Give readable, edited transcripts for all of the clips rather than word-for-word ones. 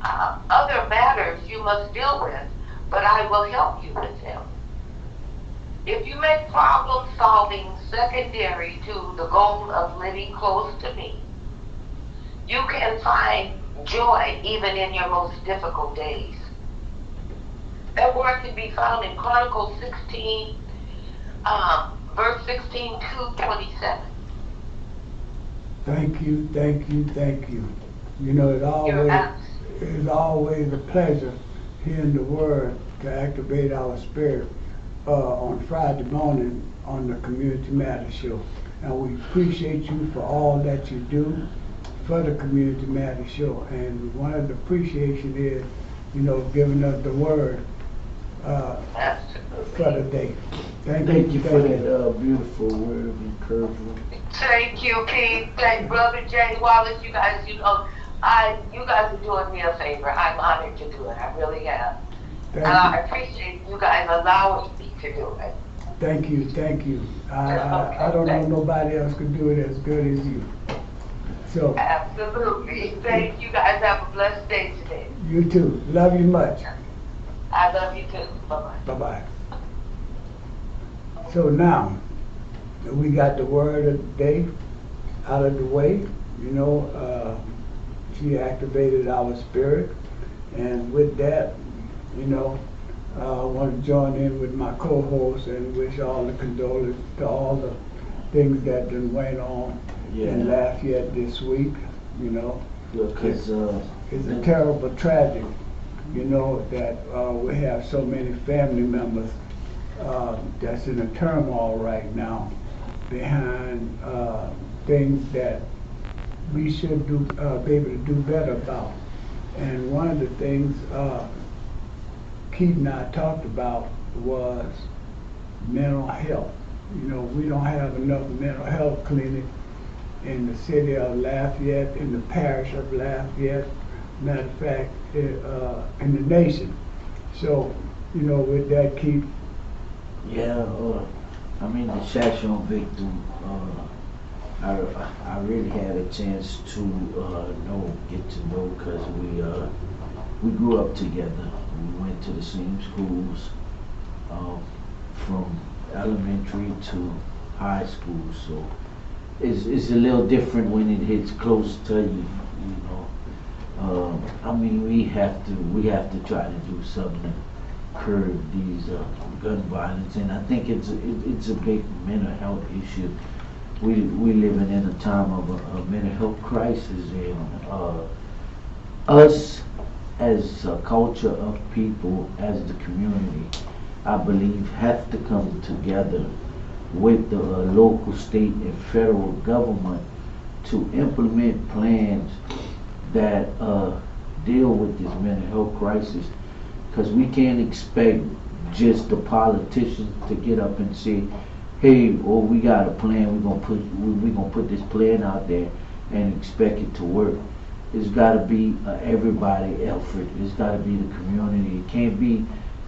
Other matters you must deal with, but I will help you with them. If you make problem solving secondary to the goal of living close to me, you can find joy even in your most difficult days. That word can be found in Chronicles 16, verse 16 to 27. Thank you, thank you, thank you. You know, it's always a pleasure hearing the word to activate our spirit on Friday morning on the Community Matters Show. And we appreciate you for all that you do for the Community Matters Show. And one of the appreciation is, you know, giving us the word for the day. Thank you for that beautiful word of encouragement. Thank you, Pete. Thank Brother Jay Wallace. You guys, you know, you guys are doing me a favor. I'm honored to do it. I really am. And I appreciate you guys allowing me to do it. Thank you, thank you. I don't know nobody else could do it as good as you. So absolutely. Thank you guys. Have a blessed day today. You too. Love you much. I love you too. Bye-bye. Bye-bye. So now, we got the word of the day out of the way. You know, she activated our spirit. And with that, you know, I want to join in with my co-host and wish all the condolences to all the things that done went on in Lafayette this week. You know, because it's a terrible tragedy. You know that we have so many family members that's in a turmoil right now behind things that we should be able to do better about. And one of the things Keith and I talked about was mental health. You know, we don't have enough mental health clinics in the city of Lafayette, in the parish of Lafayette, matter of fact, in the nation. So, you know, with that, Keith. Yeah, I mean, the Shashon victim, I really had a chance to get to know, because we grew up together. We went to the same schools, from elementary to high school. So it's a little different when it hits close to you, you know. I mean, we have to try to do something to curb these gun violence, and I think it's a big mental health issue. We living in a time of a mental health crisis, and us as a culture of people, as the community, I believe, have to come together with the local, state, and federal government to implement plans that deal with this mental health crisis, because we can't expect just the politicians to get up and say, hey, we got a plan, we're gonna put this plan out there and expect it to work. It's got to be everybody effort. It's got to be the community. It can't be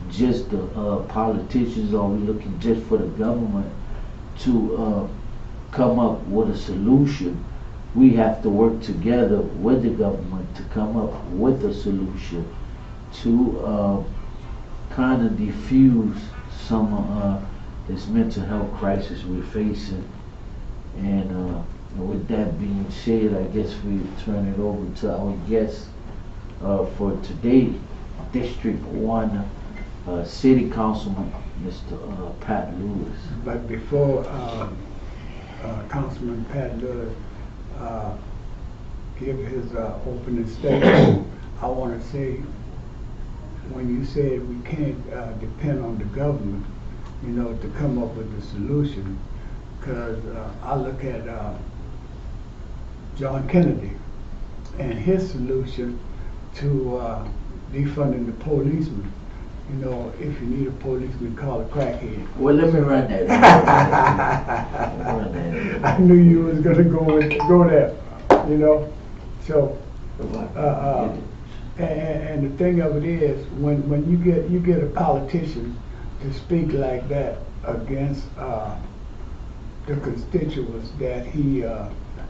just the politicians, or we looking just for the government to come up with a solution. We have to work together with the government to come up with a solution to kind of diffuse some of this mental health crisis we're facing. And with that being said, I guess we turn it over to our guest for today, District 1 City Councilman, Mr. Pat Lewis. But before Councilman Pat Lewis give his opening statement, I want to say, when you said we can't depend on the government, you know, to come up with a solution, because I look at John Kennedy and his solution to defunding the policemen. You know, if you need a policeman, call a crackhead. Well, let me run that. I knew you was gonna go there. You know, so and the thing of it is, when you get a politician to speak like that against the constituents that he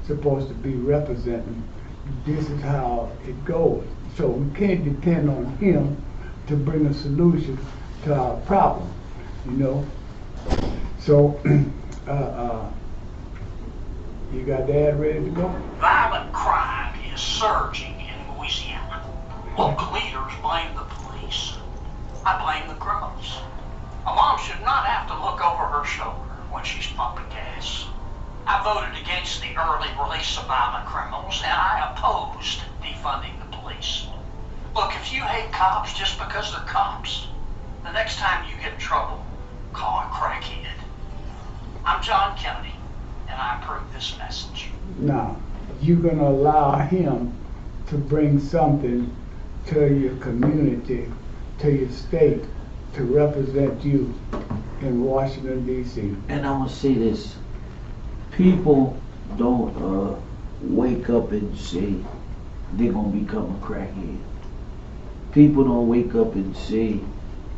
supposed to be representing, this is how it goes. So we can't depend on him to bring a solution to our problem, you know? So, you got that ready to go? Violent crime is surging in Louisiana. Local leaders blame the police. I blame the criminals. A mom should not have to look over her shoulder when she's pumping gas. I voted against the early release of violent criminals, and I opposed defunding the police. Look, if you hate cops just because they're cops, the next time you get in trouble, call a crackhead. I'm John Kennedy, and I approve this message. Now, you're gonna allow him to bring something to your community, to your state, to represent you in Washington, D.C. And I'm gonna say this: people don't wake up and say they're gonna become a crackhead. People don't wake up and say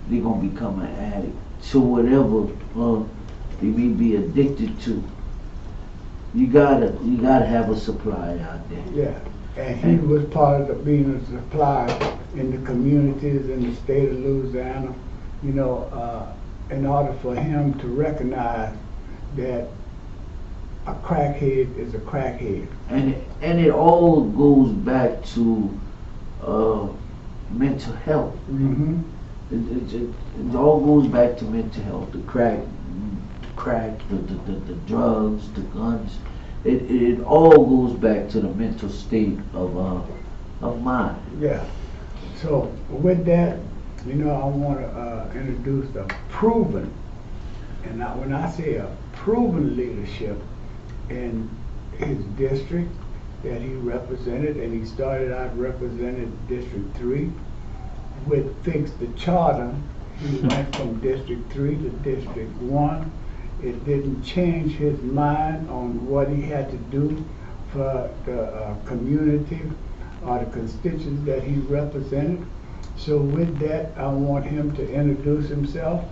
they're gonna become an addict. So whatever they may be addicted to, you gotta have a supply out there. Yeah, and he was part of being a supply in the communities in the state of Louisiana, you know, in order for him to recognize that a crackhead is a crackhead. And it all goes back to mental health. Mm-hmm. It all goes back to mental health. The crack, the drugs, the guns. It all goes back to the mental state of mind. Yeah. So with that, you know, I want to introduce a proven, and when I say a proven leadership in his district that he represented, and he started out representing District 3, which fixed the charter. He went from District 3 to District 1. It didn't change his mind on what he had to do for the community or the constituents that he represented. So with that, I want him to introduce himself,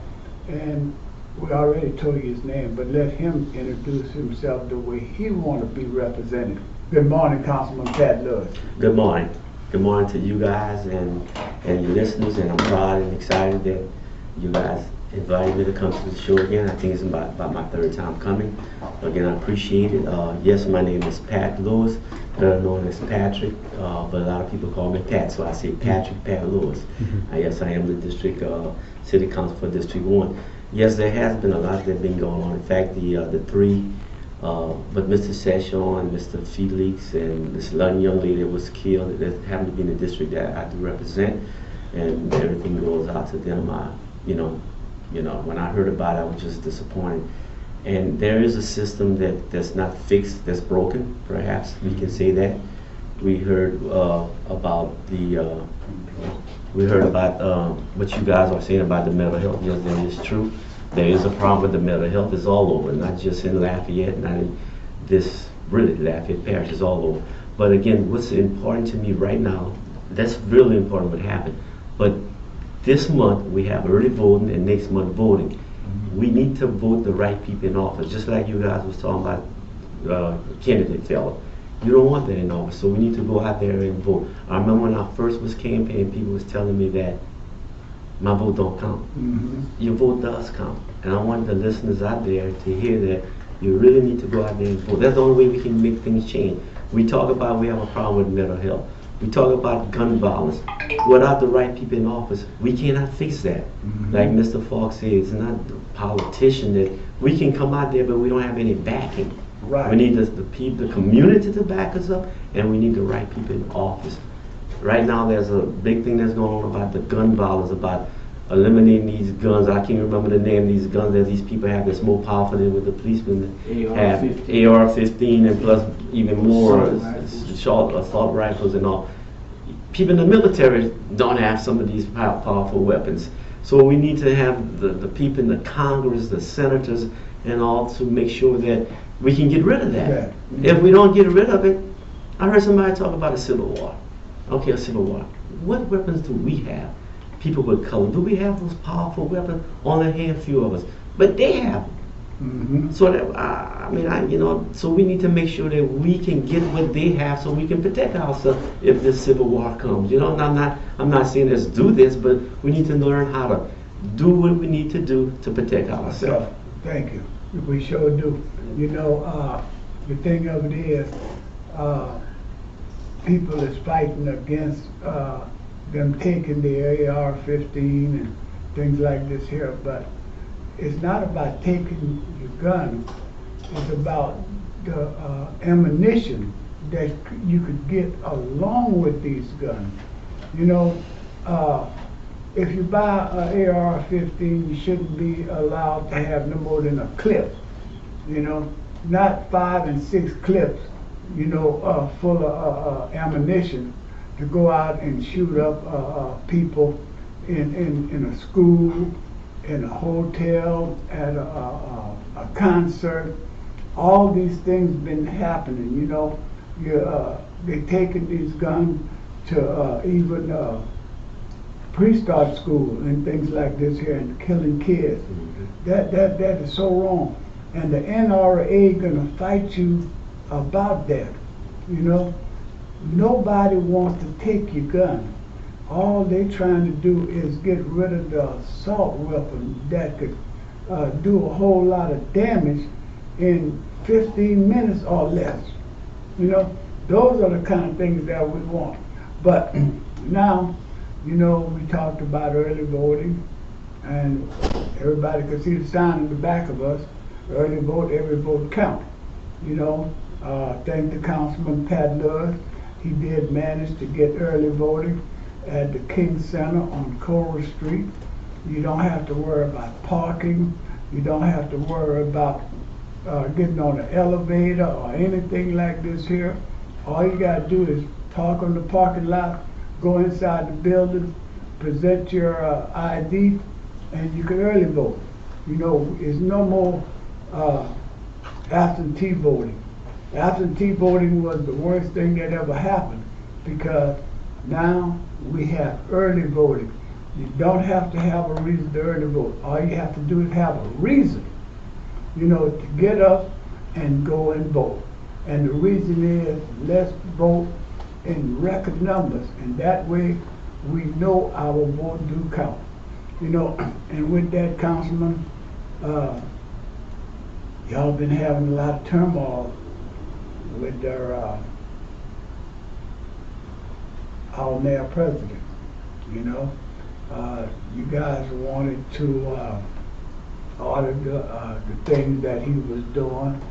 and we already told you his name, but let him introduce himself the way he want to be represented. Good morning, Councilman Pat Lewis. Good morning. Good morning to you guys and your listeners, and I'm proud and excited that you guys invited me to come to the show again. I think it's about my third time coming. Again, I appreciate it. Yes, my name is Pat Lewis, better known as Patrick, but a lot of people call me Pat, so I say Patrick Pat Lewis. Yes, I am the district city council for District 1. Yes, there has been a lot that's been going on. In fact, the three, but Mr. Session, Mr. Felix, and this young lady that was killed that happened to be in the district that I do represent, and everything goes out to them. You know, when I heard about it, I was just disappointed. And there is a system that's not fixed, that's broken, perhaps we can say that. We heard about what you guys are saying about the mental health. Yes, that is true. There is a problem with the mental health. It's all over, not just in Lafayette, not in this, really, Lafayette Parish, is all over. But again, what's important to me right now, that's really important what happened. But this month we have early voting and next month voting. Mm-hmm. We need to vote the right people in office, just like you guys was talking about candidate fellow. You don't want that in office, so we need to go out there and vote. I remember when I first was campaigning, people was telling me that my vote don't count. Mm-hmm. Your vote does count. And I want the listeners out there to hear that you really need to go out there and vote. That's the only way we can make things change. We talk about we have a problem with mental health. We talk about gun violence. Without the right people in office, we cannot fix that. Mm-hmm. Like Mr. Fox said, it's not the politician that we can come out there, but we don't have any backing. Right. We need the community to back us up, and we need the right people in office. Right now, there's a big thing that's going on about the gun violence, about eliminating these guns. I can't remember the name of these guns that these people have that's more powerful than what the policemen have. AR-15 and plus even more assault rifles and all. People in the military don't have some of these powerful weapons. So we need to have the people in the Congress, the senators, and all to make sure that we can get rid of that. Yeah. Mm-hmm. If we don't get rid of it, I heard somebody talk about a civil war. Okay, a civil war. What weapons do we have? People with color, do we have those powerful weapons? Only a handful of us, but they have them. Mm-hmm. So that so we need to make sure that we can get what they have so we can protect ourselves if this civil war comes. And I'm not saying let's do this, but we need to learn how to do what we need to do to protect ourselves. So, thank you. We sure do. The thing of it is, people is fighting against them taking the AR-15 and things like this here, but it's not about taking your gun. It's about the ammunition that you could get along with these guns. If you buy an AR-15, you shouldn't be allowed to have no more than a clip. Not 5 and 6 clips, full of ammunition to go out and shoot up people in a school, in a hotel, at a concert. All these things been happening. They taking these guns to even pre-start school and things like this here and killing kids. That is so wrong. And the NRA gonna fight you about that. Nobody wants to take your gun. All they trying to do is get rid of the assault weapon that could do a whole lot of damage in 15 minutes or less. Those are the kind of things that we want. But now, we talked about early voting, and everybody could see the sign in the back of us. Early vote, every vote count. Thank the Councilman Pat Lewis. He did manage to get early voting at the King Center on Coral Street. You don't have to worry about parking. You don't have to worry about getting on an elevator or anything like this here. All you got to do is park on the parking lot, go inside the building, present your ID, and you can early vote. It's no more absentee voting. Absentee voting was the worst thing that ever happened, because now we have early voting. You don't have to have a reason to early vote. All you have to do is have a reason, to get up and go and vote. And the reason is, let's vote in record numbers, and that way we know our vote do count. And with that, Councilman, y'all been having a lot of turmoil with their our mayor president. You guys wanted to order the things that he was doing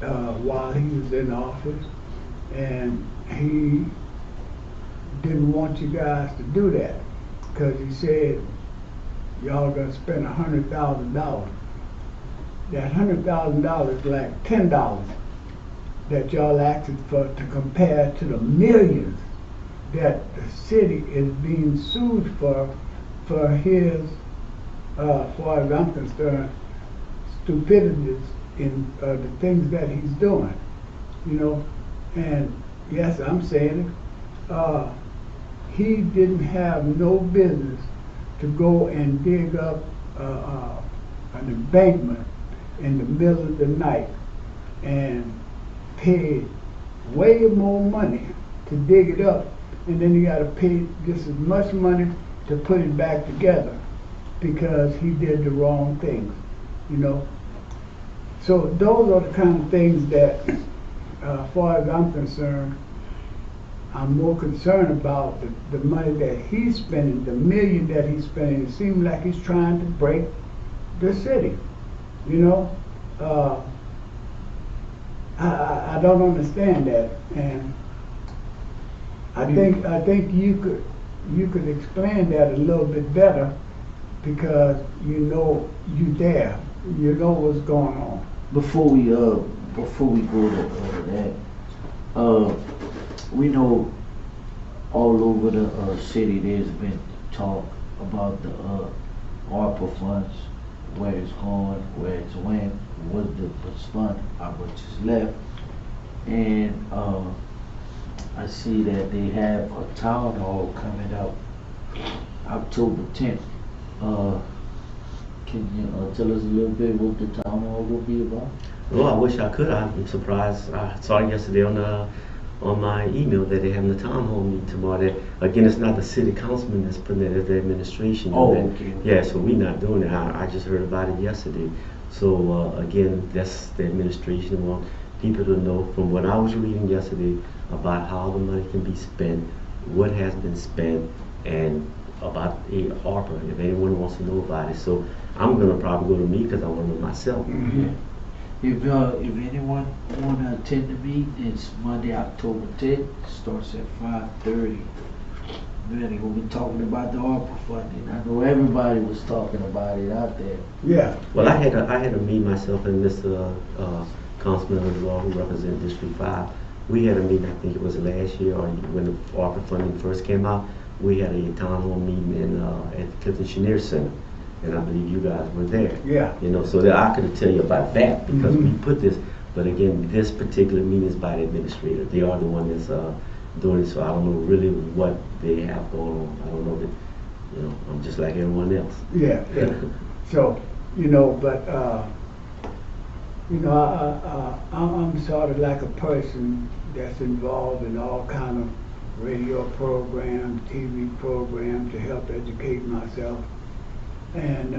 while he was in office, and he didn't want you guys to do that because he said y'all gonna spend $100,000. That $100,000 is like $10 that y'all asking for, to compare to the millions that the city is being sued for his, far as I'm concerned, stupidities in the things that he's doing. And yes, I'm saying it. He didn't have no business to go and dig up an embankment in the middle of the night and pay way more money to dig it up, and then you got to pay just as much money to put it back together because he did the wrong things. So those are the kind of things that, as far as I'm concerned, I'm more concerned about the money that he's spending, the million that he's spending. It seems like he's trying to break the city. I don't understand that, and I think you could explain that a little bit better, because you there, you know what's going on. Before we go to that, we know all over the city there's been talk about the ARPA funds, where it's going, where it's went, what's spent, how much is left. And I see that they have a town hall coming out October 10th. Can you tell us a little bit what the town hall will be about? Well, I wish I could. I'm surprised. I saw yesterday on my email that they're having a town hall meeting tomorrow. That, again, it's not the city councilman that's putting it as the administration. Oh, doing it. okay. Yeah, so we're not doing it. I just heard about it yesterday. So again, that's the administration want people to know from what I was reading yesterday about how the money can be spent, what has been spent, and about ARPA, if anyone wants to know about it. So I'm gonna probably go to me because I want to know myself. If anyone wanna attend the meeting, it's Monday, October 10th, starts at 5:30. Really, we'll be talking about the ARPA funding. I know everybody was talking about it out there. Yeah. Well, I had a meeting myself and Mr. Councilman of Law, who represents District 5. We had a meeting, I think it was last year, or when the ARPA funding first came out. We had a town hall meeting at the Clifton Chenier Center, and I believe you guys were there. Yeah. You know, so that I could tell you about that because we Mhm. put this. But again, this particular meeting is by the administrator. They are the one that's doing it, so I don't know really what they have going on. I don't know that, you know, I'm just like everyone else. Yeah, yeah. So, you know, but, you know, I'm sort of like a person that's involved in all kind of radio programs, TV programs to help educate myself. And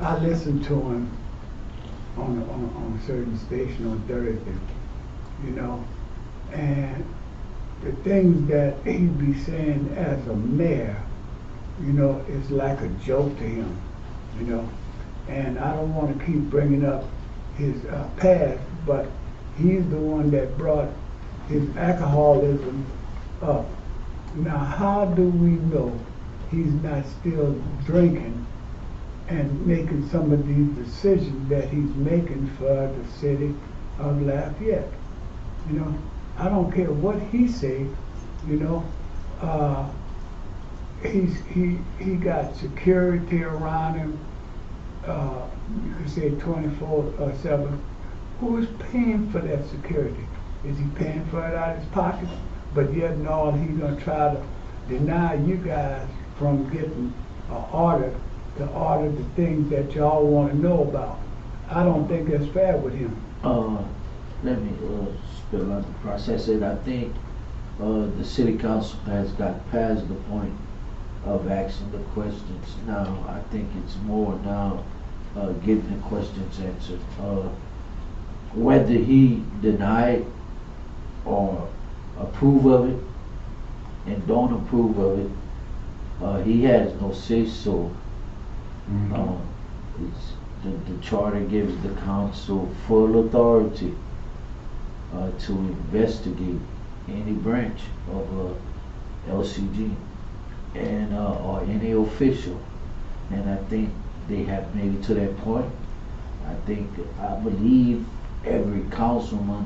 I listen to him on a certain station on Thursday, you know, and the things that he be saying as a mayor, you know, is like a joke to him, you know. And I don't want to keep bringing up his past, but he's the one that brought his alcoholism up. Now, how do we know he's not still drinking and making some of these decisions that he's making for the city of Lafayette? You know, I don't care what he say, you know, he got security around him, you could say 24/7. Who is paying for that security? Is he paying for it out of his pocket? But yet and all, he's gonna try to deny you guys from getting an order to order the things that y'all wanna know about. I don't think that's fair with him. Let me spill out the process. And I think the city council has got past the point of asking the questions. Now, I think it's more now getting the questions answered. Whether he deny or approve of it and don't approve of it, he has no say so. It's the charter gives the council full authority to investigate any branch of LCG and or any official, and I think they have made it to that point. I believe every councilman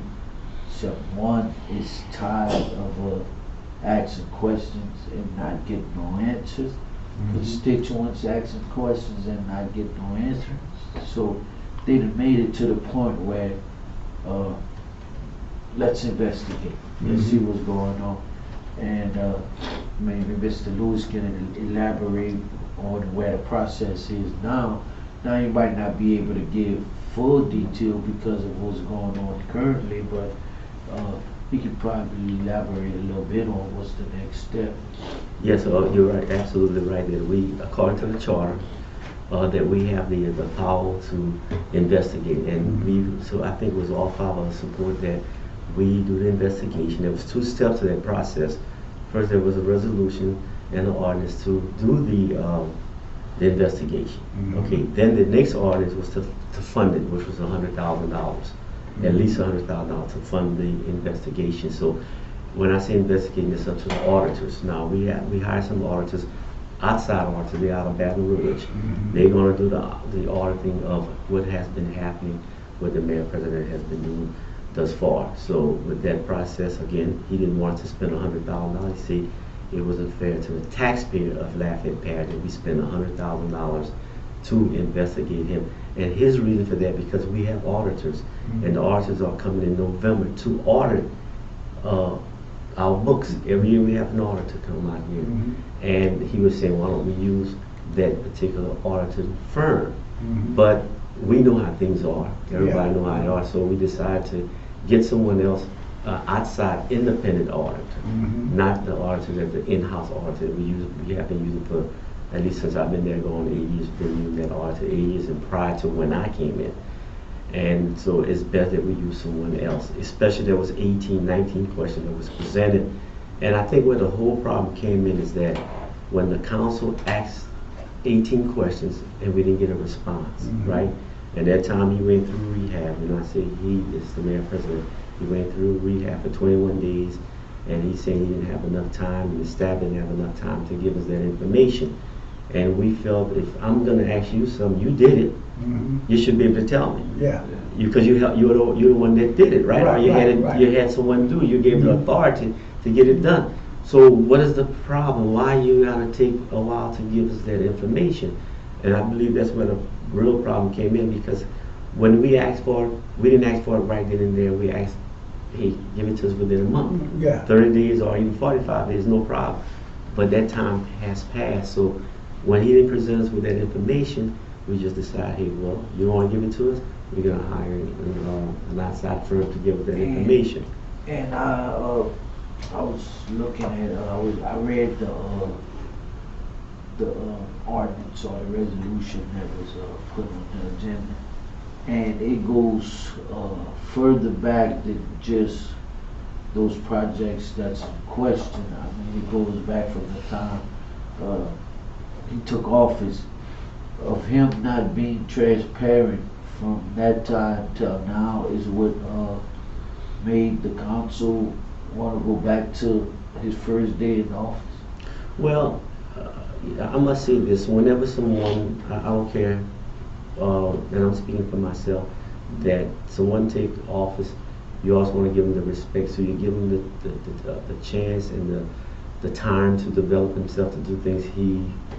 except one is tired of asking questions and not getting no answers. Constituents asking questions and not getting no answers. So they done made it to the point where let's investigate. Let's see what's going on. And maybe Mr. Lewis can elaborate on where the process is now. Now you might not be able to give full detail because of what's going on currently, but he could probably elaborate a little bit on what's the next step. Yes, you're right, absolutely right, that we, according to the charter, that we have the power to investigate, and so I think it was all five of us support that we do the investigation. There was two steps to that process. First, there was a resolution and an ordinance to do the investigation. Okay, then the next ordinance was to fund it, which was $100,000, at least $100,000 to fund the investigation. So when I say investigating, it's up to the auditors. Now we hired some auditors, outside auditors. They're out of Baton Rouge. They're going to do the auditing of what has been happening, what the mayor president has been doing thus far. So with that process, again, he didn't want to spend $100,000. He said it wasn't fair to the taxpayer of Lafayette Parish that we spend $100,000 to investigate him. And his reason for that, because we have auditors, and the auditors are coming in November to audit our books. Every year we have an auditor come out here. And he was saying, why don't we use that particular auditing firm. Mhm. But we know how things are. Everybody Yeah. know how they are. So we decided to get someone else, outside independent auditor, Mhm. not the auditor that the in-house auditor we have been using for at least since I've been there going 8 years. Been using that auditor 8 years and prior to when I came in. And so it's better that we use someone else, especially there was 18, 19 questions that was presented. And I think where the whole problem came in is that when the council asked 18 questions and we didn't get a response, Mhm. right? And that time he went through rehab, and I say he is the mayor president. He went through rehab for 21 days, and he said he didn't have enough time, and the staff didn't have enough time to give us that information. And we felt if I'm going to ask you something, you did it, Mhm. you should be able to tell me. Yeah. Because you're the one that did it, right? Right, Or you right, had right. you had someone do it. You gave the Mhm. authority to get it done. So what is the problem? Why you gotta take a while to give us that information? And I believe that's where the real problem came in, because when we asked for it, we didn't ask for it right then and there. We asked, hey, give it to us within a month. Yeah. 30 days or even 45 days, no problem. But that time has passed. So when he didn't present us with that information, we just decided, hey, well, you don't want to give it to us? We're going to hire an outside firm to give us that information. And I was looking at, I read the ordinance or the resolution that was put on the agenda, and it goes further back than just those projects that's in question. I mean, it goes back from the time he took office, of him not being transparent from that time till now is what made the council want to go back to his first day in office. Well, I must say this, whenever someone, I don't care, and I'm speaking for myself, that someone takes office, you also want to give them the respect, so you give them the chance and the time to develop himself to do things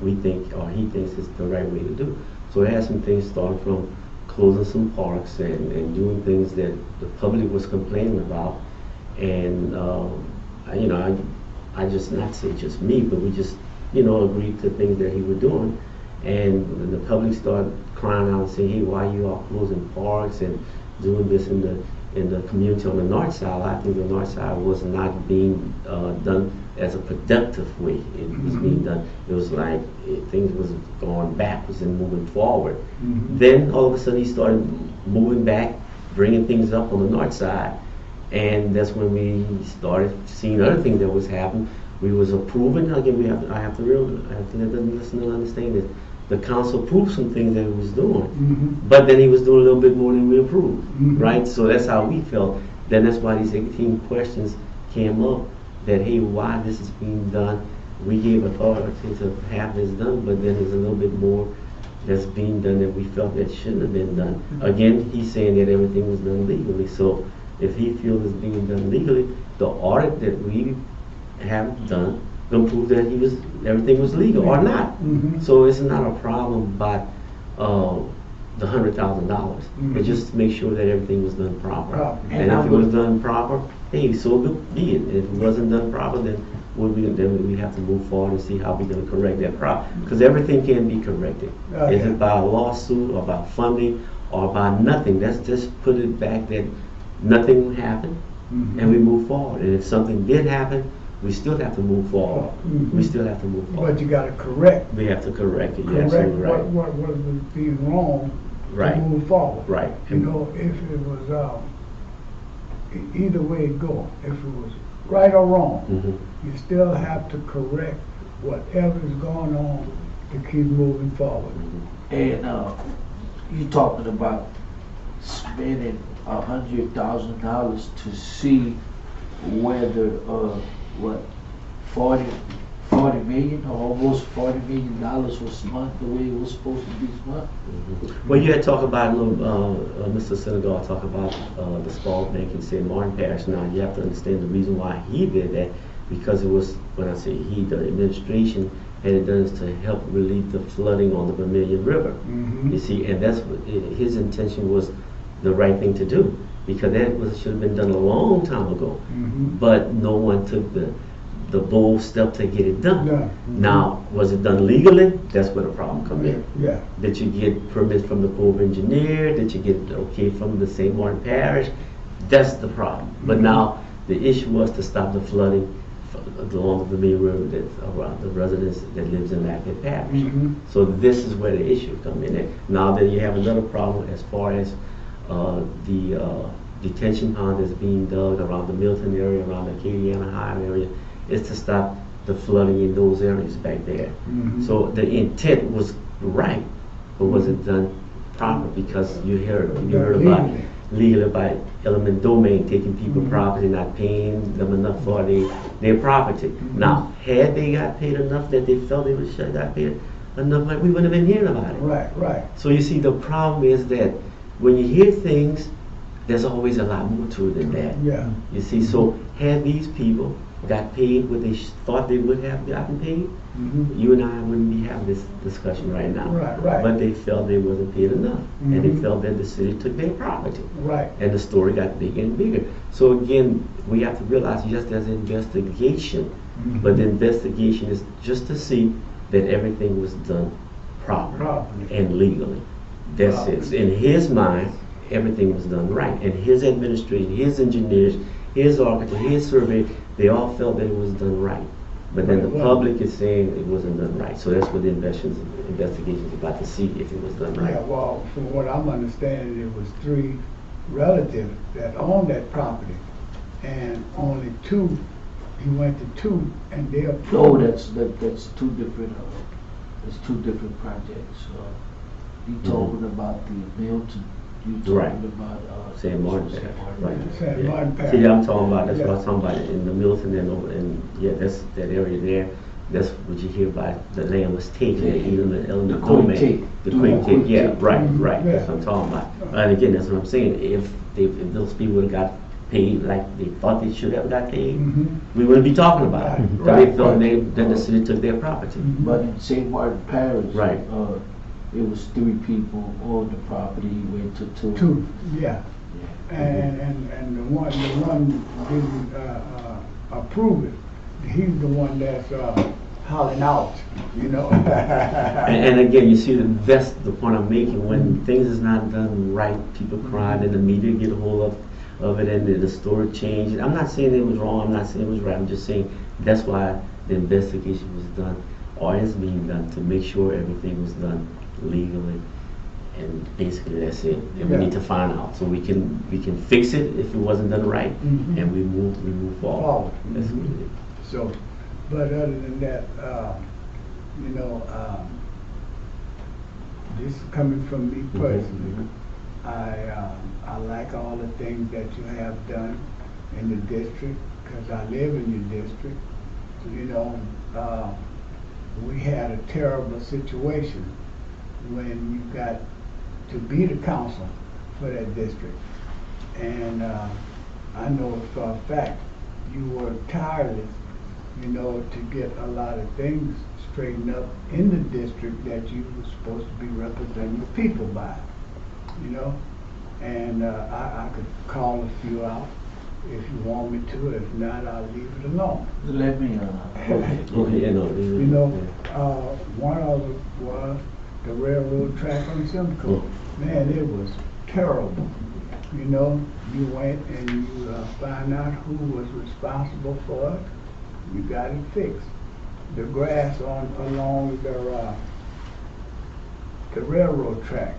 we think or he thinks is the right way to do. So it has some things starting from closing some parks and doing things that the public was complaining about. And I just, not say just me, but we just, agreed to things that he was doing. And when the public started crying out and saying, hey, why are you all closing parks and doing this in the community on the north side? I think the north side was not being done as a productive way. It was being done, it was like things was going backwards and moving forward. Then all of a sudden he started moving back, bringing things up on the north side. And that's when we started seeing other things that was happening. We was approving, again, I have to let them listen and understand that the council approved some things that he was doing, but then he was doing a little bit more than we approved, right? So that's how we felt. Then that's why these 18 questions came up, that, hey, why this is being done. We gave authority to have this done, but then there's a little bit more that's being done that we felt that shouldn't have been done. Again, he's saying that everything was done legally. So if he feels it's being done legally, the audit that we have done will prove that everything was legal or not. So it's not a problem about the $100,000. But just to make sure that everything was done proper. And if it was done proper, hey, so be it. If it wasn't done proper, then we have to move forward and see how we're going to correct that problem. Because everything can be corrected. Is it by a lawsuit or by funding or by nothing? Let's just put it back that nothing happened and we move forward. And if something did happen, we still have to move forward. We still have to move forward. But you got to correct. We have to correct it. Correct right. what was being wrong Right. to move forward. Right. You know, if it was either way it go, if it was right or wrong, you still have to correct whatever is going on to keep moving forward. And you talking about spending $100,000 to see whether 40 million or almost $40 million was smart the way it was supposed to be smart. Well, you had talked about Mr. Senegal talk about the Spalding Bank in St. Martin Parish. Now you have to understand the reason why he did that, because it was, when I say he, the administration had it done is to help relieve the flooding on the Vermilion River. You see, and that's what his intention was, the right thing to do, because that should have been done a long time ago. But no one took the the bold step to get it done. Done. Now, was it done legally? That's where the problem come in. Yeah. Did you get permits from the Corps of Engineer? Did you get okay from the St. Martin Parish? That's the problem. But now, the issue was to stop the flooding along the main river that's around the residents that lives in Lafayette Parish. Mhm. So this is where the issue come in. And now that you have another problem as far as the detention pond that's being dug around the Milton area, around the Acadiana High area, is to stop the flooding in those areas back there. Mhm. So the intent was right, but was it done proper? Because you heard about legally by element domain taking people property, not paying them enough for their property. Now, had they got paid enough that they felt they should have got paid enough, like we wouldn't have been hearing about it. Right, right. So you see, the problem is that when you hear things, there's always a lot more to it than that. Yeah. You see, so had these people got paid what they thought they would have gotten paid, Mhm. you and I wouldn't be having this discussion right now. Right, right. But they felt they wasn't paid enough, and they Mhm. felt that the city took their property. Right. And the story got bigger and bigger. So again, we have to realize, yes, there's an investigation, Mhm. but the investigation is just to see that everything was done properly Properly. and legally. That's it. Properly. In his mind, everything was done right. And his administration, his engineers, his architect, his survey, they all felt that it was done right. But then the Right. public is saying it wasn't done right. So that's what the investigation is about, to see if it was done right. Yeah, well, from what I'm understanding, it was 3 relatives that owned that property, and only 2, he went to 2, and they No, approved. that's two different. That's 2 different projects. You talking about the Milton? You talking Right. about St. Martin Parish, right. St. Martin Parish. See, I'm talking about, that's what Yeah. I'm talking about, in the Milton and over, and yeah, that's, that area there, that's what you hear about, the land was taken, element The quick domain. take. The quick take, yeah, right, right, Yeah. that's what I'm talking about. And again, that's what I'm saying, if those people would've got paid like they thought they should have got paid, Mhm. we wouldn't be talking about it. Right, Because they right, felt right. then the city took their property. But in St. Martin Parish, Right. It was 3 people on the property. He went to 2. 2, yeah. Yeah. And the one didn't approve it. He's the one that's hollering out, you know? And again, you see, that's the point I'm making. When things is not done right, people crying, and the media get a hold of it, and the story changes. I'm not saying it was wrong. I'm not saying it was right. I'm just saying that's why the investigation was done, or is being done, to make sure everything was done legally. And basically, that's it. And we Yeah. need to find out so we can fix it if it wasn't done right, Mhm. and we move forward. Forward. That's Mhm. what it is. So, but other than that, you know, this is coming from me personally. I like all the things that you have done in the district, because I live in your district. You know, we had a terrible situation when you got to be the council for that district. And I know for a fact you were tireless, you know, to get a lot of things straightened up in the district that you were supposed to be representing the people by, you know. And I could call a few out if you want me to. If not, I'll leave it alone. Let me. Okay, you know, You know, one of them was the railroad track on Simcoe. Man, it was terrible. You know, you went and you found out who was responsible for it. You got it fixed. The grass along the railroad track,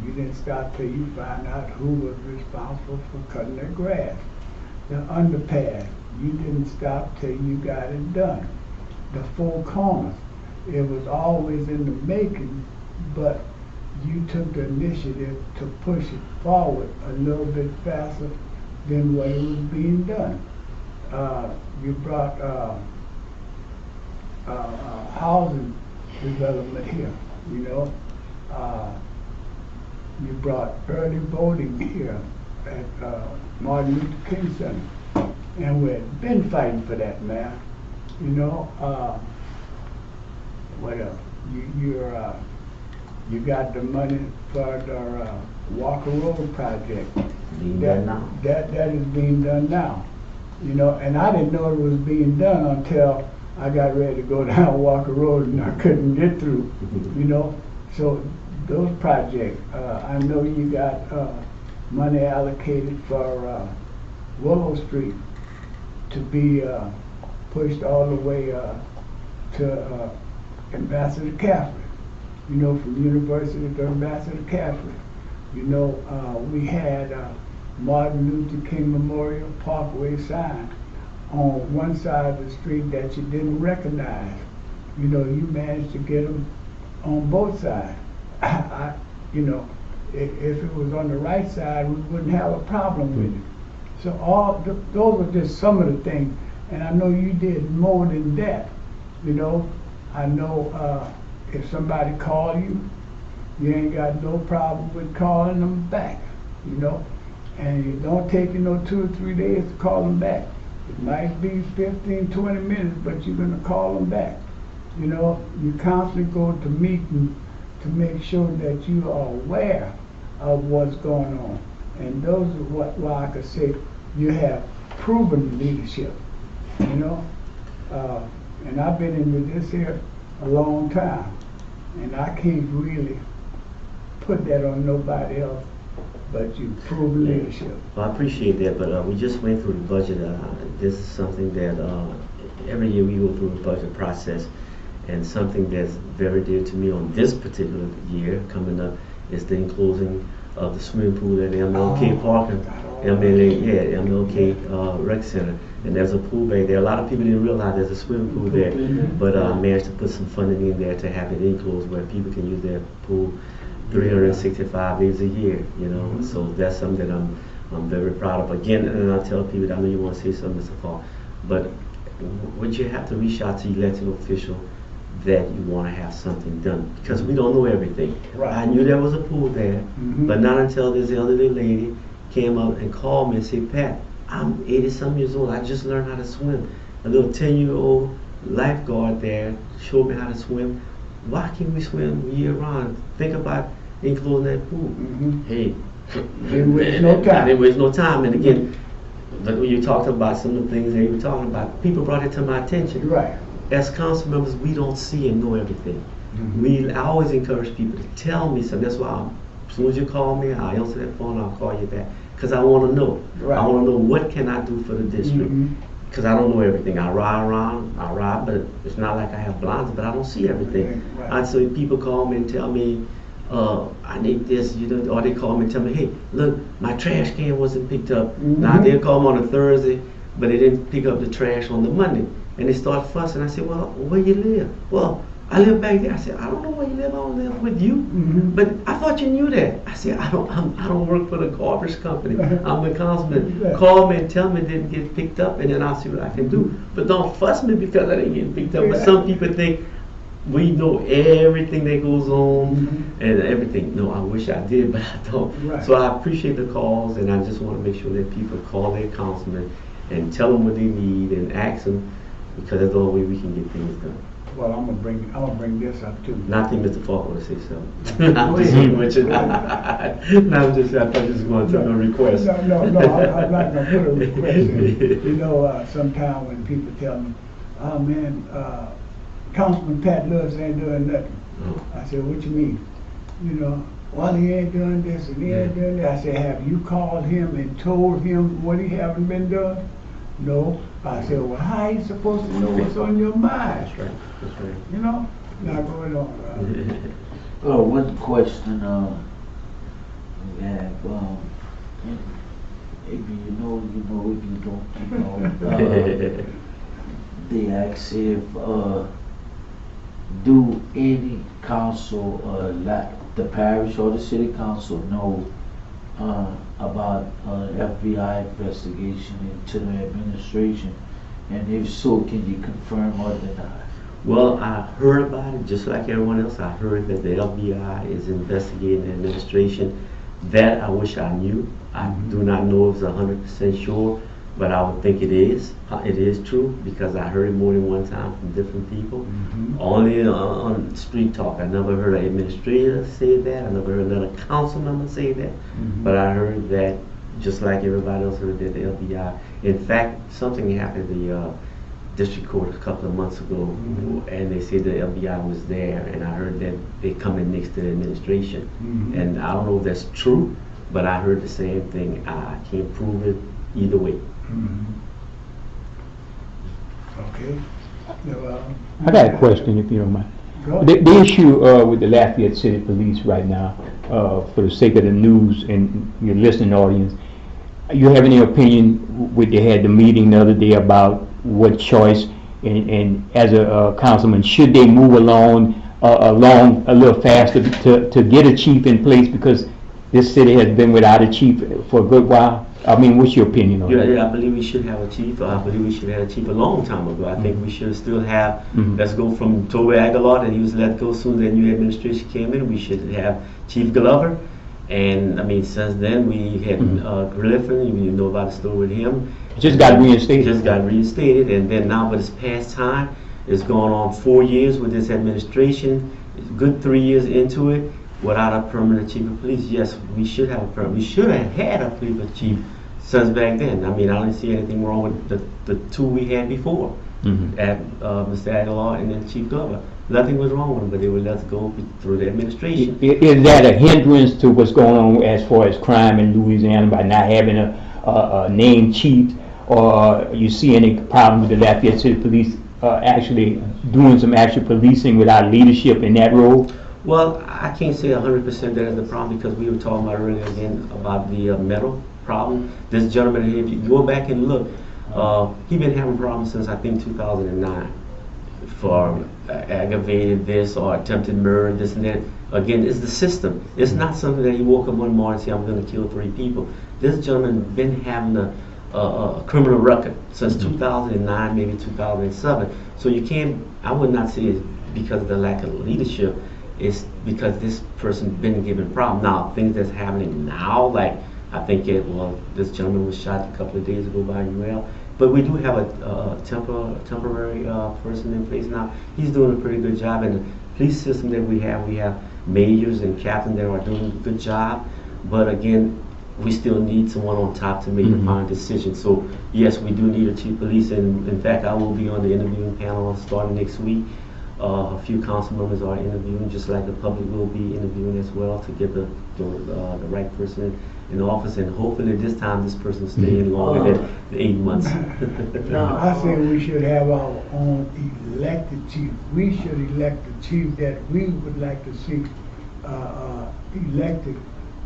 you didn't stop till you found out who was responsible for cutting the grass. The underpass, you didn't stop till you got it done. The 4 corners, it was always in the making, but you took the initiative to push it forward a little bit faster than what it was being done. You brought housing development here, you know. You brought early voting here at Martin Luther King Center, and we've been fighting for that, man. You know, what else? You got the money for the Walker Road project. Being done now. That is being done now. you know, and I didn't know it was being done until I got ready to go down Walker Road and I couldn't get through, you know. So those projects, I know you got money allocated for Willow Street to be pushed all the way to Ambassador Catholic, you know, from University to Ambassador Catholic. You know, we had Martin Luther King Memorial Parkway sign on one side of the street that you didn't recognize. You know, you managed to get them on both sides. You know, if it was on the right side, we wouldn't have a problem with it. So those are just some of the things. And I know you did more than that. You know, I know if somebody call you, you ain't got no problem with calling them back, you know. And it don't take you no 2 or 3 days to call them back. It might be 15, 20 minutes, but you're gonna call them back. You know, you constantly go to meetings to make sure that you are aware of what's going on. And those are why I could say you have proven leadership, you know. And I've been in with this here a long time, and I can't really put that on nobody else, but you prove leadership. Well, I appreciate that, but we just went through the budget. This is something that every year we go through the budget process, and something that's very dear to me on this particular year coming up is the enclosing of the swimming pool at MLK Park and MLK Rec Center. And there's a pool back there. A lot of people didn't realize there's a swimming pool there, but I managed to put some funding in there to have it enclosed where people can use their pool 365 days a year, you know. So that's something that I'm very proud of. Again, and I tell people, I know you want to say something, Mr. Paul, but would you have to reach out to elected official that you want to have something done, because we don't know everything. Right. I knew there was a pool there, but not until this elderly lady came up and called me and said, Pat, I'm 80-some years old. I just learned how to swim. A little 10-year-old lifeguard there showed me how to swim. Why can't we swim year round? Think about enclosing that pool. Hey, Didn't waste no time. I didn't waste no time. And again, like when you talked about some of the things that you were talking about, people brought it to my attention. Right. As council members, we don't see and know everything. I always encourage people to tell me something. That's why as soon as you call me, I'll answer that phone, I'll call you back. Because I want to know. Right. I want to know what can I do for the district. Because I don't know everything. I ride around, but it's not like I have blinds, but I don't see everything. Right. And so people call me and tell me, I need this, you know, or they call me and tell me, hey, look, my trash can wasn't picked up. Now they'll call me on a Thursday, but they didn't pick up the trash on the Monday. And they start fussing. I said, well, where you live? Well, I live back there. I said, I don't know where you live. I don't live with you. But I thought you knew that. I said, I don't work for the garbage company. I'm the councilman. Call me and tell me it didn't get picked up, and then I'll see what I can do. But don't fuss me because I didn't get picked up. But some people think we know everything that goes on and everything. No, I wish I did, but I don't. Right. So I appreciate the calls, and I just want to make sure that people call their councilman and tell them what they need and ask them, because that's the only way we can get things done. Well, I'm gonna bring this up too. Not think Mr. Falk want to say something. I'm just saying what you. No, I'm just. I thought you was going to tell me a request. No, I'm not gonna put a request in. You know, sometimes when people tell me, "Oh man, Councilman Pat Lewis ain't doing nothing," I said, "What you mean?" You know, well, he ain't doing this and he ain't doing that. I said, "Have you called him and told him what he haven't been doing?" No. I said, well, how are you supposed to know what's on your mind? That's right. That's right. You know? Now going on. One question we have, if you know, if you don't, they ask if do any council, like the parish or the city council, know about FBI investigation into the administration, and if so, can you confirm or deny? Well, I heard about it just like everyone else. I heard that the FBI is investigating the administration. That I wish I knew. I do not know if it's 100% sure, but I would think it is. It is true, because I heard it more than one time from different people. Only on street talk. I never heard an administrator say that. I never heard another council member say that. But I heard that just like everybody else heard that the FBI. In fact, something happened at the district court a couple of months ago, and they said the FBI was there, and I heard that they come in next to the administration. And I don't know if that's true, but I heard the same thing. I can't prove it either way. Okay. I got a question, if you don't mind. Go ahead. The issue with the Lafayette City Police right now, for the sake of the news and your listening audience, you have any opinion with they had the meeting the other day about what choice, and as a councilman, should they move along a little faster to get a chief in place, because this city has been without a chief for a good while? I mean, what's your opinion on that? Yeah, I believe we should have a chief. I believe we should have a chief a long time ago. I think we should still have, let's go from Toby Aguilar, that he was let go soon as the new administration came in. We should have Chief Glover. And I mean, since then we had Griffin, you know about the story with him. Just got reinstated. Just got reinstated, and then now, but it's past time. It's going on 4 years with this administration. It's a good 3 years into it without a permanent chief of police. Yes, we should have a permanent. We should have had a police chief since back then. I mean, I don't see anything wrong with the two we had before, at Mr. Aguilar and then Chief Glover. Nothing was wrong with them, but they would let us go through the administration. Is that a hindrance to what's going on as far as crime in Louisiana by not having a named chief, or you see any problem with the Lafayette City Police actually doing some actual policing without leadership in that role? Well, I can't say 100% that is the problem, because we were talking about earlier again about the metal problem. This gentleman here, if you go back and look, he's been having problems since I think 2009 for aggravated this or attempted murder, this and that. Again, it's the system. It's not something that he woke up one morning and said, I'm going to kill 3 people. This gentleman been having a criminal record since 2009, maybe 2007. So you can't, I would not say it's because of the lack of leadership. It's because this person been given problem. Now, things that's happening now, like I think this gentleman was shot a couple of days ago by UL. But we do have a temporary person in place now. He's doing a pretty good job. And the police system that we have majors and captains that are doing a good job. But again, we still need someone on top to make the final decision. So yes, we do need a chief of police. And in fact, I will be on the interviewing panel starting next week. A few council members are interviewing, just like the public will be interviewing as well, to get the right person in office, and hopefully this time this person stay in longer than the 8 months. I say we should have our own elected chief. We should elect the chief that we would like to see elected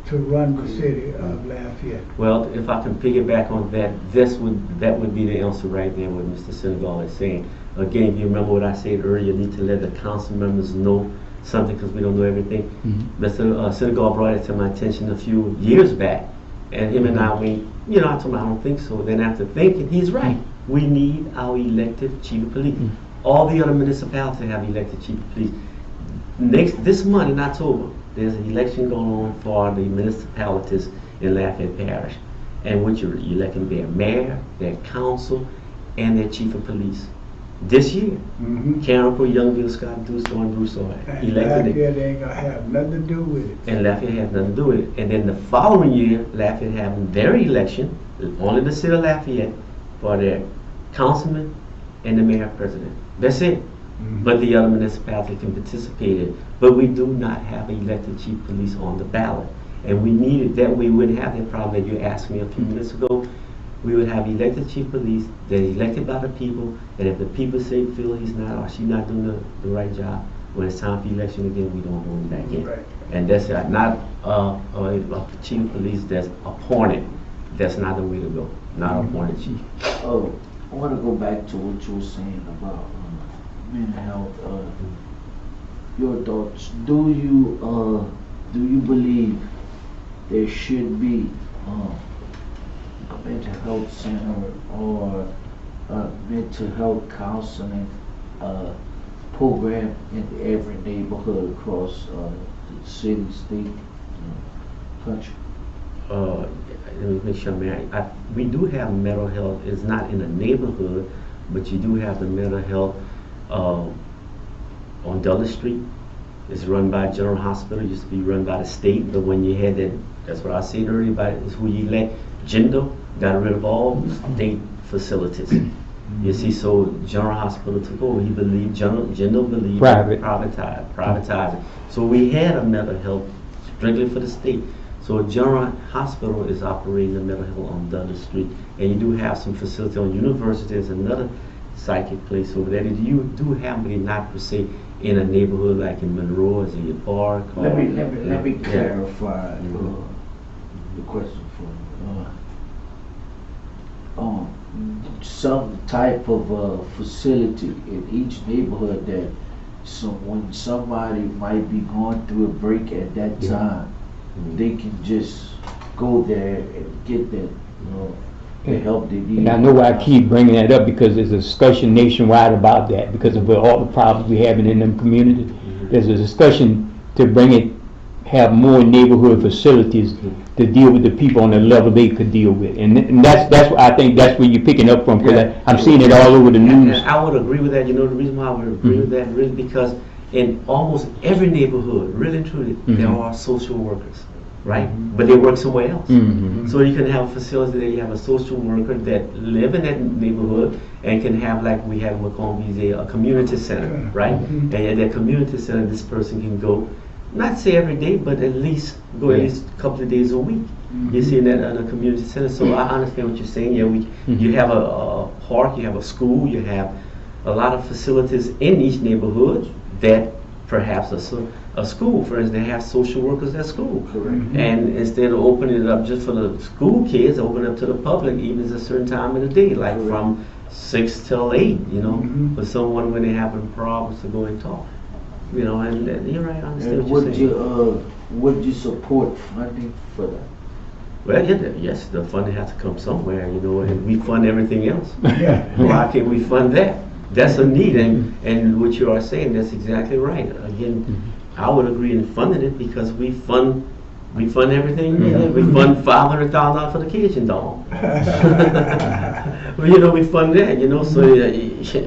to run the city of Lafayette. Well, if I can piggyback on that, that would be the answer right there, what Mr. Senegal is saying. Again, if you remember what I said earlier, you need to let the council members know something, because we don't know everything. Mr. Senegal brought it to my attention a few years back, and him and I, I told him I don't think so. Then after thinking, he's right. We need our elected chief of police. All the other municipalities have elected chief of police. This month in October, there's an election going on for the municipalities in Lafayette Parish, and which you're electing their mayor, their council, and their chief of police. This year, Carriacou, Youngville, Scott, Dusto, and Broussard And elected Lafayette ain't gonna have nothing to do with it. and Lafayette has nothing to do with it. And then the following year, Lafayette having their election, only the city of Lafayette, for their councilman and the mayor president. That's it. But the other municipalities can participate in. But we do not have an elected chief of police on the ballot. And we need it. That way we wouldn't have that problem that you asked me a few minutes ago. We would have elected chief of police that is elected by the people, and if the people feel he's not or she's not doing the right job, when it's time for election again, we don't vote him back in. Right. And that's not a chief of police that's appointed. That's not the way to go. Not appointed chief. I want to go back to what you were saying about mental health. Your thoughts? Do you believe there should be a mental health center or a mental health counseling program in every neighborhood across the city, state, country? Let me make sure, man. We do have mental health. It's not in a neighborhood, but you do have the mental health on Dulles Street. It's run by General Hospital, it used to be run by the state, but when you had that, that's what I said earlier about it, is who you elect. Jindal got rid of all state facilities. You see, so General Hospital took over. He believed, Jindal believed privatizing. So we had a mental health strictly for the state. So General Hospital is operating a mental health on Dudley Street, and you do have some facility on University. There's another psychic place over there. You do have, but not per se in a neighborhood like in Monroe, as in your park. Let me clarify the question for you. Some type of facility in each neighborhood that when somebody might be going through a break at that time, they can just go there and get that, the help they need. And I know why I keep bringing that up, because there's a discussion nationwide about that, because of all the problems we having in them communities. There's a discussion to have more neighborhood facilities to deal with the people on the level they could deal with, and that's what I think that's where you're picking up from. Because I'm seeing it all over the news. I would agree with that. The reason why I would agree with that really because in almost every neighborhood, really and truly, there are social workers, right? But they work somewhere else. So you can have a facility that you have a social worker that live in that neighborhood and can have, like we have in Macomb, a community center, right? And at that community center, this person can go, not say every day, but at least go at least a couple of days a week. You see that in a community center. So I understand what you're saying. You have a park, you have a school, you have a lot of facilities in each neighborhood that perhaps a school, for instance, they have social workers at school. Correct. And instead of opening it up just for the school kids, open it up to the public even at a certain time of the day, like from 6 till 8, for someone when they're having problems to go and talk. And you're right, I understand And what you're saying. would you support funding for that? Well, yes, the funding has to come somewhere, and we fund everything else. Yeah. Why can't we fund that? That's a need, and what you are saying, that's exactly right. Again, I would agree in funding it because we fund everything. We fund $500,000 for the kitchen dog. Well, we fund that, so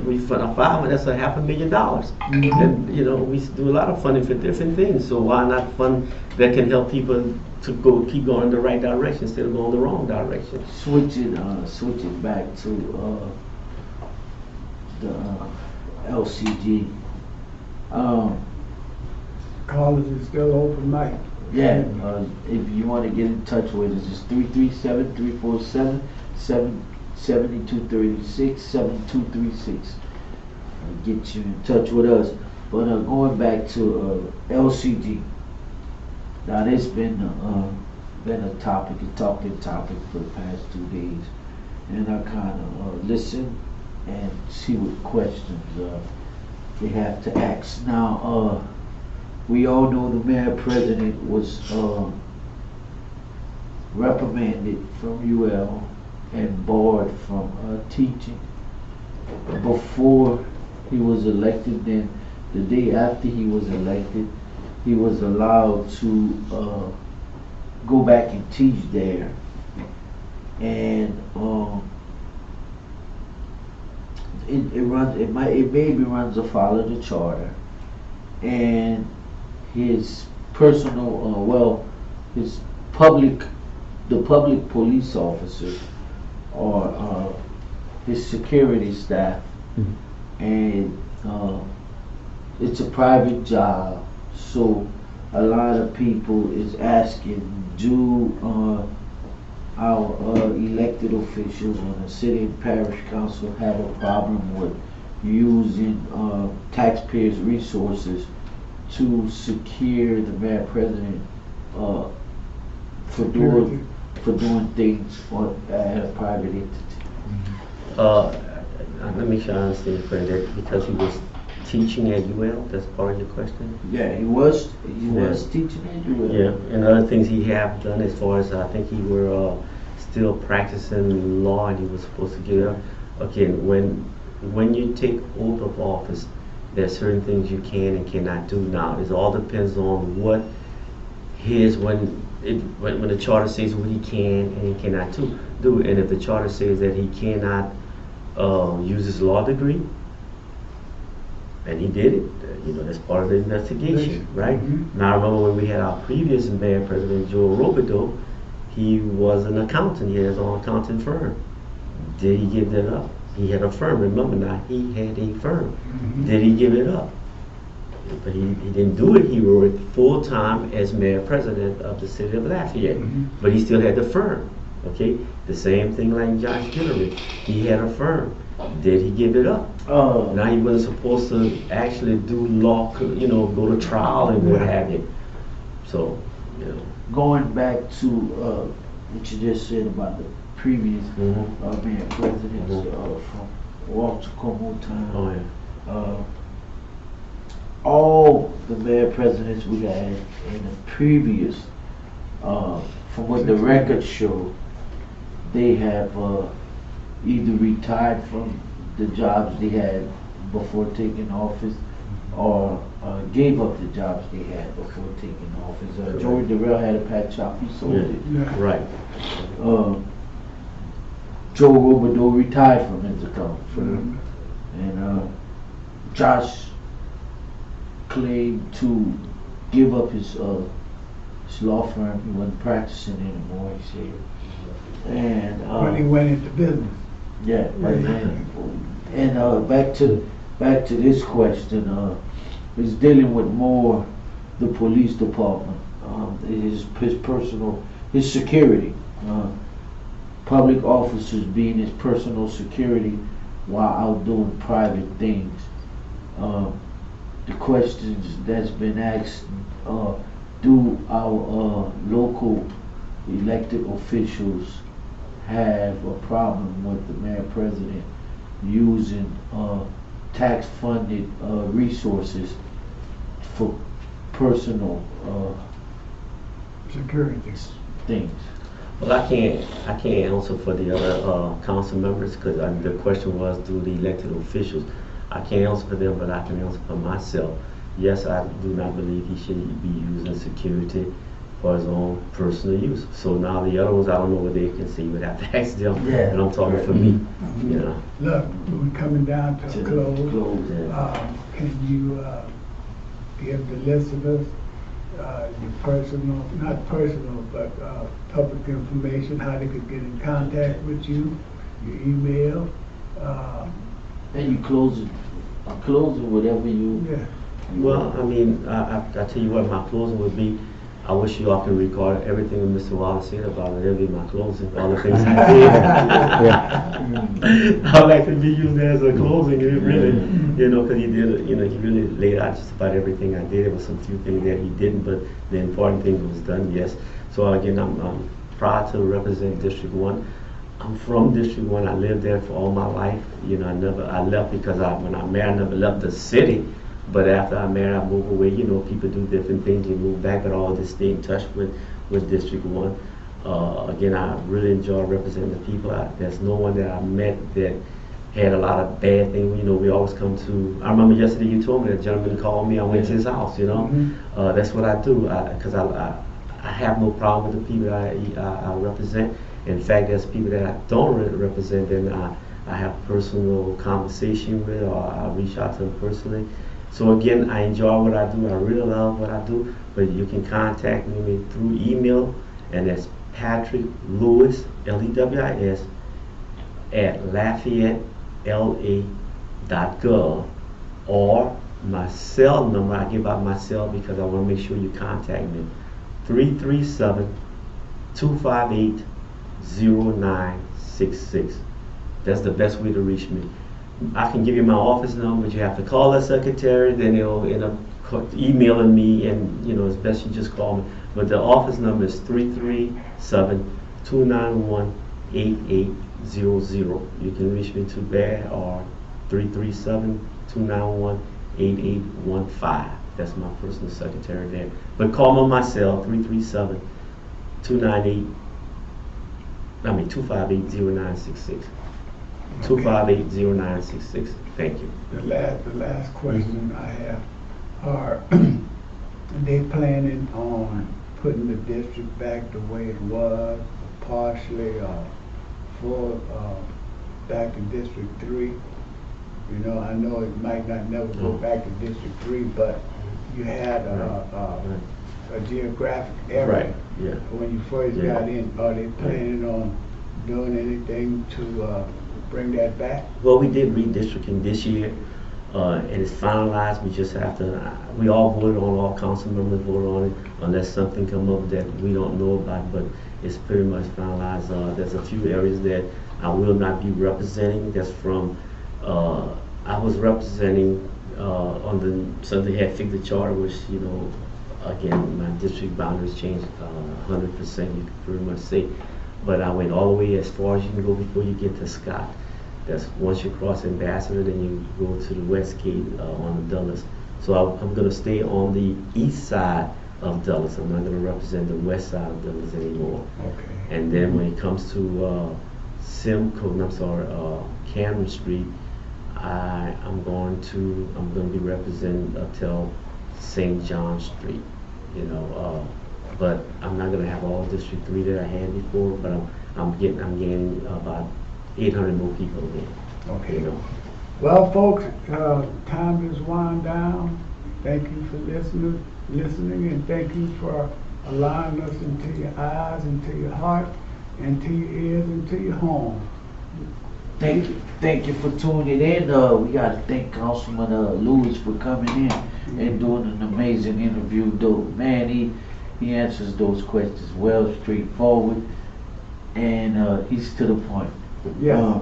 we fund that's $500,000. And we do a lot of funding for different things. So why not fund that can help people to keep going in the right direction instead of going the wrong direction? Switching back to the LCG. College is still open, Mike. Yeah, if you want to get in touch with us, it's 337-347-7236, 7236. Get you in touch with us. But going back to LCG, now this been a talking topic for the past 2 days, and I kind of listen and see what questions they have to ask. Now, we all know the mayor president was reprimanded from UL and barred from teaching before he was elected. Then the day after he was elected, he was allowed to go back and teach there. And it maybe runs afoul of the charter, and his personal the public police officers or his security staff, and it's a private job, so a lot of people is asking, do our elected officials on the city and parish council have a problem with using taxpayers' resources to secure the mayor president for doing things at a private entity? Let me make sure I understand your question. Because he was teaching at UL, that's part of your question? Yeah, he was teaching at UL. Yeah, and other things he have done as far as I think he were still practicing law and he was supposed to get up. Again, when you take oath of office, there's certain things you can and cannot do now. It all depends on what when the charter says what he can and he cannot do. And if the charter says that he cannot use his law degree, And he did it, that's part of the investigation, right? Mhm. Now, I remember when we had our previous mayor, President Joe Robideau, he was an accountant, he had his own accounting firm. Did he give that up? He had a firm, remember now, he had a firm. Mhm. Did he give it up? But he didn't do it, he worked full-time as mayor president of the city of Lafayette. Mhm. But he still had the firm, okay? The same thing like Josh Guillory, he had a firm. Did he give it up? Now he wasn't supposed to actually do law, go to trial and what have you. So, Going back to what you just said about the previous mayor presidents from Walter Como time. Oh yeah. All the mayor presidents we had in the previous, from what the records show, they have either retired from the jobs they had before taking office, or gave up the jobs they had before taking office. Joey Darrell had a patch shop, he sold it. Yeah. Right. Joe Robideau retired from Intercom, Mhm. and Josh claimed to give up his law firm. He wasn't practicing anymore, he said. And When he went into business. yeah, right then. And back to this question, is dealing with more the police department, his personal, his security, public officers being his personal security while out doing private things. The questions that's been asked, do our local elected officials have a problem with the mayor president using tax-funded resources for personal Security. things? Well, I can't answer for the other council members because the question was, do the elected officials? I can't answer for them, but I can answer for myself. Yes, I do not believe he should be using security for his own personal use. So now the other ones, I don't know what they can see. You would have to ask them. Yeah. And I'm talking for me. Look, we're coming down to a close. Yeah. Can you give the listeners your personal, not personal, but public information, how they could get in contact with you, your email? And you close it whatever you. Yeah. Well, I mean, I tell you what, my closing would be. I wish you all could record everything that Mr. Wallace said about it. That'll be my closing. All the things I did. I'd like to be used as a closing. It really, because he did, he really laid out just about everything I did. There was some few things that he didn't, but the important thing was done. Yes. So again, I'm proud to represent District 1. I'm from District 1. I lived there for all my life. I left because when I married, I never left the city. But after I married, I moved away. People do different things. You move back, but all this stay in touch with District 1. Again, I really enjoy representing the people. There's no one that I met that had a lot of bad things. We always come to. I remember yesterday you told me that gentleman called me. I went to his house. That's what I do because I have no problem with the people I represent. In fact, there's people that I don't represent, and I have personal conversation with, or I reach out to them personally. So again, I enjoy what I do. I really love what I do. But you can contact me through email, and that's Patrick Lewis, Lewis, at LafayetteLA.gov, or my cell number. I give out my cell because I want to make sure you contact me. 337-258-0966. That's the best way to reach me. I can give you my office number, but you have to call the secretary, then they'll end up emailing me, and it's best you just call me. But the office number is 337-291-8800. You can reach me to there, or 337-291-8815. That's my personal secretary there. But call me on my cell, 258-0966. 258-0966. Thank you. The last question I have are, they planning on putting the district back the way it was, partially, full, back in District 3? You know, I know it might not never go back to District 3, but you had a geographic area. Right, yeah. When you first Yeah. got in, are they planning on doing anything to bring that back? Well, we did redistricting this year, and it's finalized. We just have to, we all voted on, all council members voted on it, unless something come up that we don't know about, but it's pretty much finalized. There's a few areas that I will not be representing. That's from, I was representing on the, so they had fixed the charter, which, you know, again, my district boundaries changed 100%, you could pretty much say. But I went all the way as far as you can go before you get to Scott. That's once you cross Ambassador, then you go to the West Gate on the Dulles. So I'm going to stay on the east side of Dulles. I'm not going to represent the west side of Dulles anymore. Okay. And then when it comes to Cameron Street, I'm going to be representing until St. John Street, you know. But I'm not going to have all District 3 that I had before. But I'm gaining about 800 more people again. Okay. You know. Well, folks, time is winding down. Thank you for listening, and thank you for allowing us into your eyes, into your heart, into your ears, into your home. Thank you for tuning in. We got to thank Councilman Lewis for coming in and doing an amazing interview. Though, man, he answers those questions well, straightforward, and he's to the point. Yeah.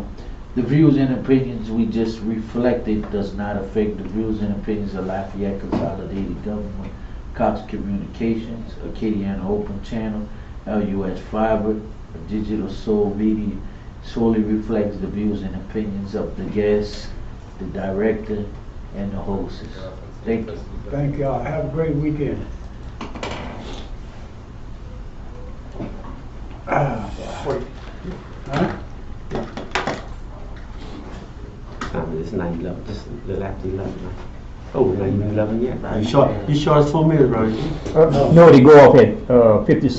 The views and opinions we just reflected does not affect the views and opinions of Lafayette Consolidated Government, Cox Communications, Acadiana Open Channel, LUS Fiber, Digital Soul Media. Solely reflects the views and opinions of the guests, the director, and the hosts. Thank you. Thank y'all. Have a great weekend. Huh? It's 9:11, just a little after 11. Oh, we're not even 11 yet. You short us 4 minutes, bro. No, they go off at 56.